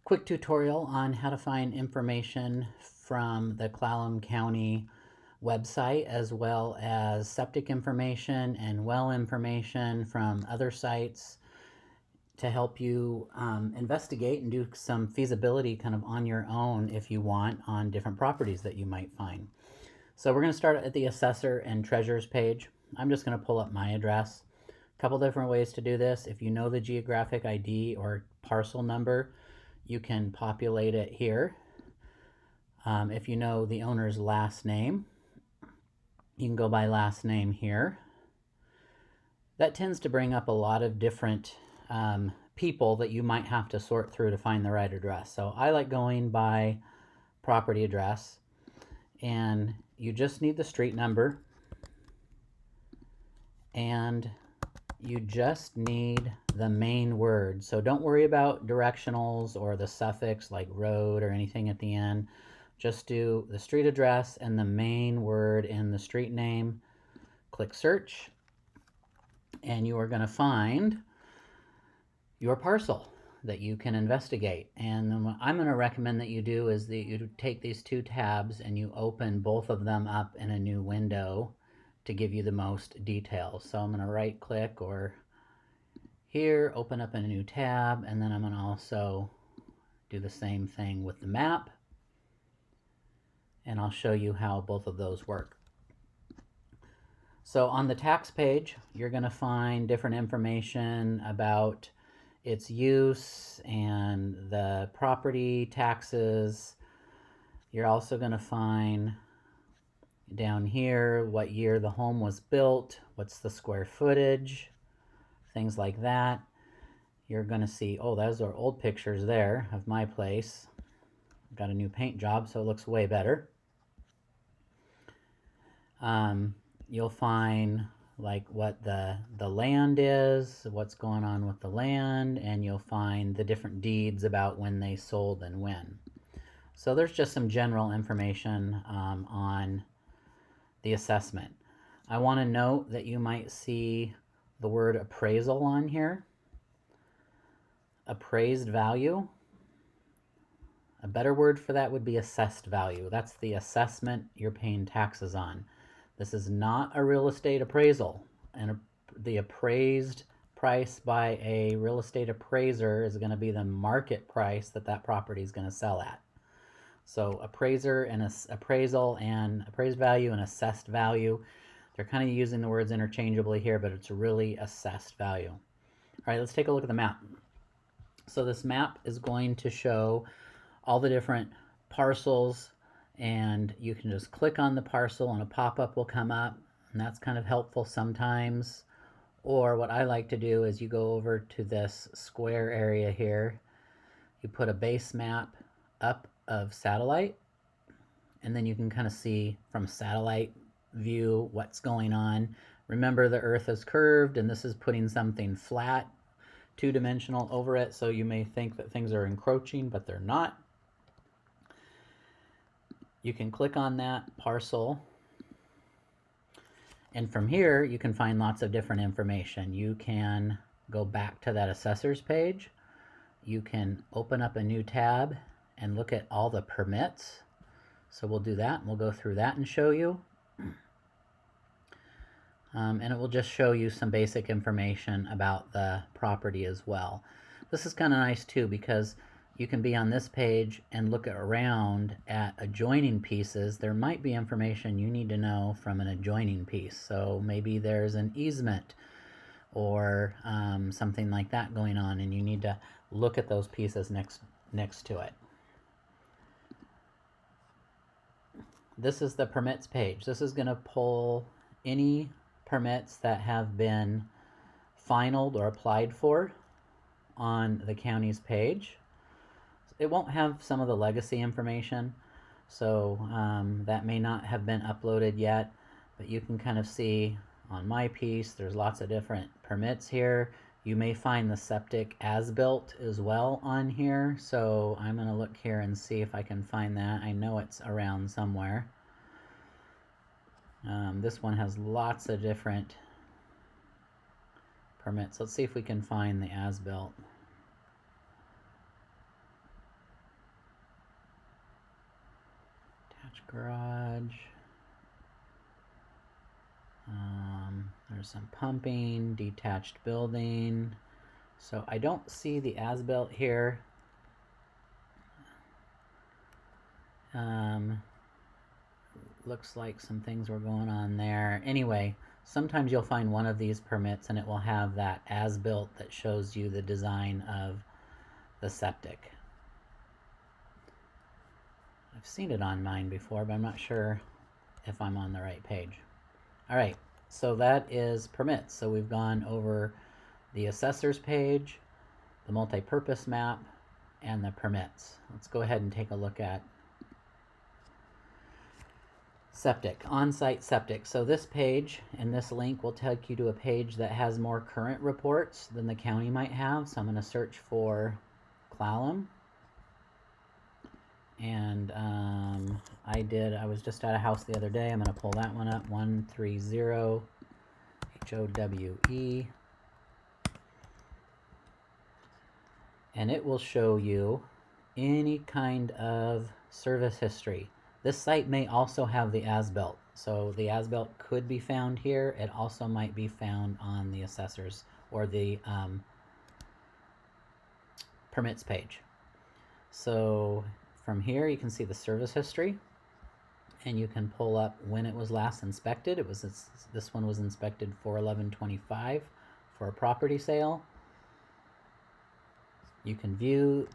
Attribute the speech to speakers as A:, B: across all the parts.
A: Quick tutorial on how to find information from the Clallam County website, as well as septic information and well information from other sites to help you investigate and do some feasibility kind of on your own if you want on different properties that you might find. So we're going to start at the assessor and treasurer's page. I'm just going to pull up my address. A couple different ways to do this. If you know the geographic ID or parcel number, you can populate it here. If you know the owner's last name, you can go by last name here. That tends to bring up a lot of different people that you might have to sort through to find the right address. So I like going by property address, and you just need the street number, and you just need the main word. So don't worry about directionals or the suffix like road or anything at the end. Just do the street address and the main word in the street name. Click search, and you are going to find your parcel that you can investigate. And what I'm going to recommend that you do is that you take these two tabs and you open both of them up in a new window to give you the most details. So I'm going to right click or here, open up a new tab, and then I'm going to also do the same thing with the map, and I'll show you how both of those work. So on the tax page, you're going to find different information about its use and the property taxes. You're also going to find down here what year the home was built, what's the square footage, things like that. You're going to see, oh, those are old pictures there of my place. Got a new paint job, so it looks way better. You'll find like what the land is, what's going on with the land, and you'll find the different deeds about when they sold and when. So there's just some general information on the assessment. I want to note that you might see the word appraisal on here. Appraised value. A better word for that would be assessed value. That's the assessment you're paying taxes on. This is not a real estate appraisal, and the appraised price by a real estate appraiser is going to be the market price that that property is going to sell at. So appraiser and appraisal and appraised value and assessed value, they're kind of using the words interchangeably here, but it's really assessed value. All right, let's take a look at the map. So this map is going to show all the different parcels, and you can just click on the parcel and a pop-up will come up, and that's kind of helpful sometimes. Or what I like to do is you go over to this square area here, you put a base map up of satellite, and then you can kind of see from satellite view what's going on. Remember, the earth is curved, and this is putting something flat, two-dimensional over it, so you may think that things are encroaching, but they're not. You can click on that parcel, and from here you can find lots of different information. You can go back to that assessor's page. You can open up a new tab and look at all the permits. So we'll do that, and we'll go through that and show you. And it will just show you some basic information about the property as well. This is kind of nice too, because you can be on this page and look around at adjoining pieces. There might be information you need to know from an adjoining piece. So maybe there's an easement or something like that going on, and you need to look at those pieces next to it. This is the permits page. This is going to pull any permits that have been finalized or applied for on the county's page. It won't have some of the legacy information, so that may not have been uploaded yet, but you can kind of see on my piece there's lots of different permits here. You may find the septic as-built as well on here, so I'm going to look here and see if I can find that. I know it's around somewhere. This one has lots of different permits. Let's see if we can find the as-built. Attached garage. There's some pumping, detached building. So I don't see the as-built here. Looks like some things were going on there. Anyway, sometimes you'll find one of these permits and it will have that as-built that shows you the design of the septic. I've seen it on mine before, but I'm not sure if I'm on the right page. All right, so that is permits. So we've gone over the assessor's page, the multi-purpose map, and the permits. Let's go ahead and take a look at septic, on-site septic. So this page and this link will take you to a page that has more current reports than the county might have. So I'm going to search for Clallam. And I was just at a house the other day. I'm going to pull that one up, 130 HOWE. And it will show you any kind of service history. This site may also have the as-built. So the as-built could be found here. It also might be found on the assessor's or the permits page. So from here you can see the service history, and you can pull up when it was last inspected. This one was inspected for 11/25 for a property sale. You can view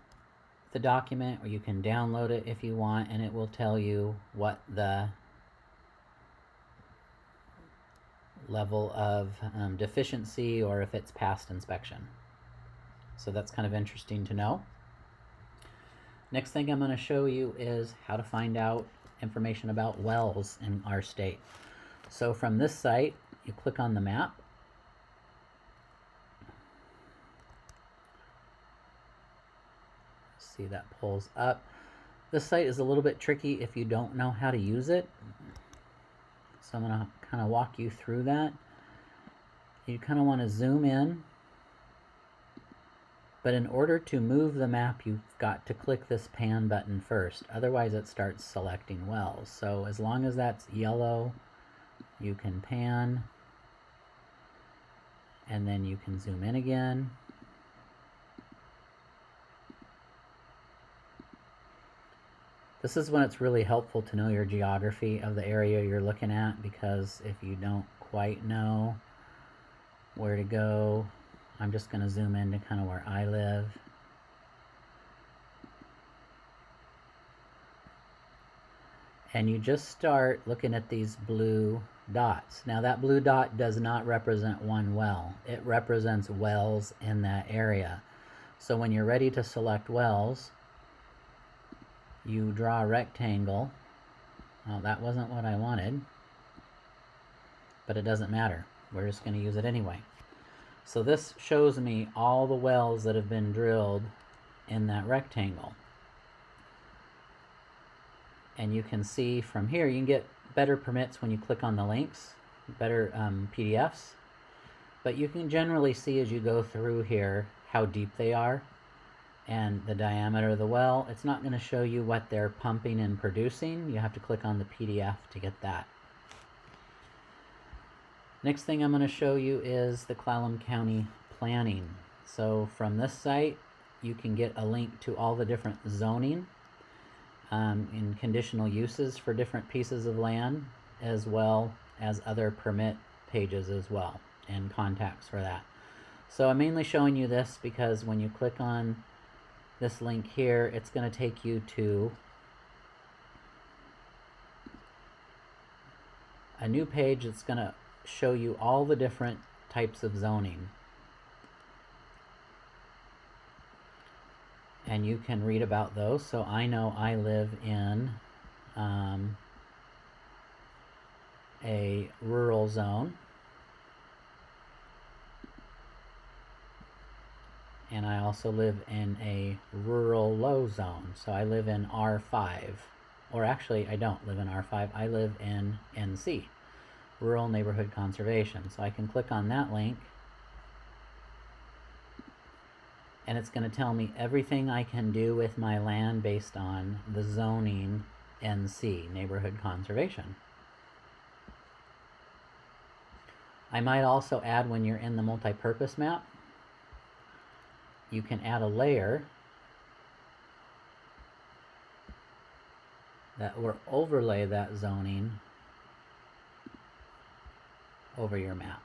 A: the document, or you can download it if you want, and it will tell you what the level of deficiency, or if it's past inspection. So that's kind of interesting to know. Next thing I'm going to show you is how to find out information about wells in our state. So from this site, you click on the map. See, that pulls up. This site is a little bit tricky if you don't know how to use it. So I'm going to kind of walk you through that. You kind of want to zoom in. But in order to move the map, you've got to click this pan button first. Otherwise, it starts selecting wells. So as long as that's yellow, you can pan. And then you can zoom in again. This is when it's really helpful to know your geography of the area you're looking at, because if you don't quite know where to go, I'm just going to zoom in to kind of where I live. And you just start looking at these blue dots. Now that blue dot does not represent one well. It represents wells in that area. So when you're ready to select wells, you draw a rectangle. Well, that wasn't what I wanted, but it doesn't matter. We're just going to use it anyway. So this shows me all the wells that have been drilled in that rectangle. And you can see from here, you can get better permits when you click on the links, better PDFs. But you can generally see as you go through here how deep they are and the diameter of the well. It's not going to show you what they're pumping and producing. You have to click on the PDF to get that. Next thing I'm going to show you is the Clallam County planning. So from this site, you can get a link to all the different zoning and conditional uses for different pieces of land, as well as other permit pages as well, and contacts for that. So I'm mainly showing you this because when you click on this link here, it's going to take you to a new page that's going to show you all the different types of zoning. And you can read about those. So I know I live in a rural zone. And I also live in a rural low zone. So I live in R5. Or actually, I don't live in R5. I live in NC, Rural Neighborhood Conservation. So I can click on that link. And it's going to tell me everything I can do with my land based on the zoning NC, Neighborhood Conservation. I might also add, when you're in the multi-purpose map, you can add a layer that will overlay that zoning over your map.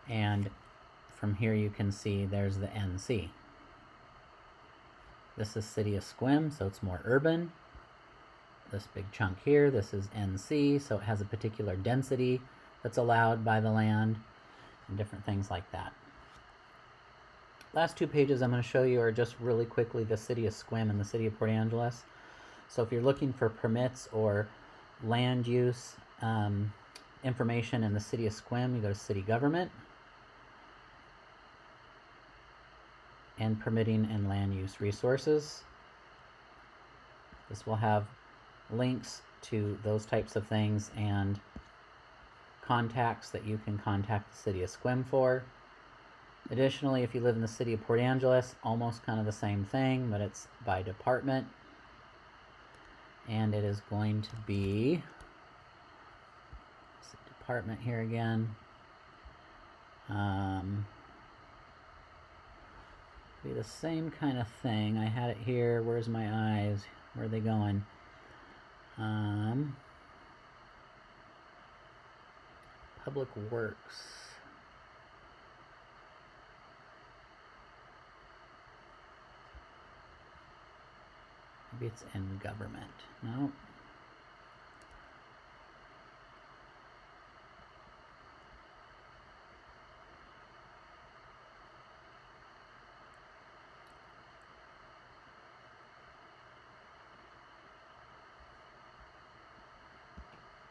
A: And from here you can see there's the NC. This is City of Sequim, so it's more urban. This big chunk here, this is NC, so it has a particular density that's allowed by the land and different things like that. Last two pages I'm going to show you are just really quickly the City of Sequim and the City of Port Angeles. So if you're looking for permits or land use information in the City of Sequim, you go to City Government and Permitting and Land Use Resources. This will have links to those types of things and contacts that you can contact the City of Sequim for. Additionally, if you live in the City of Port Angeles, almost kind of the same thing, but it's by department. And it is going to be department here again. Be the same kind of thing. I had it here. Where's my eyes? Where are they going? Public Works. Maybe it's in government. No.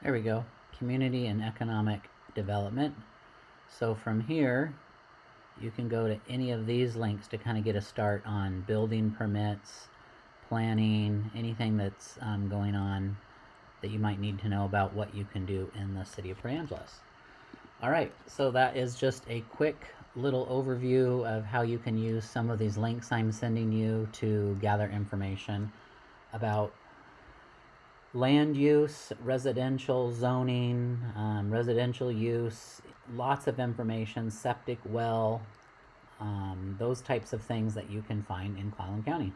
A: There we go. Community and Economic Development. So from here, you can go to any of these links to kind of get a start on building permits, planning, anything that's going on that you might need to know about what you can do in the City of Port Angeles. All right, so that is just a quick little overview of how you can use some of these links I'm sending you to gather information about land use, residential zoning, residential use, lots of information, septic well, those types of things that you can find in Clallam County.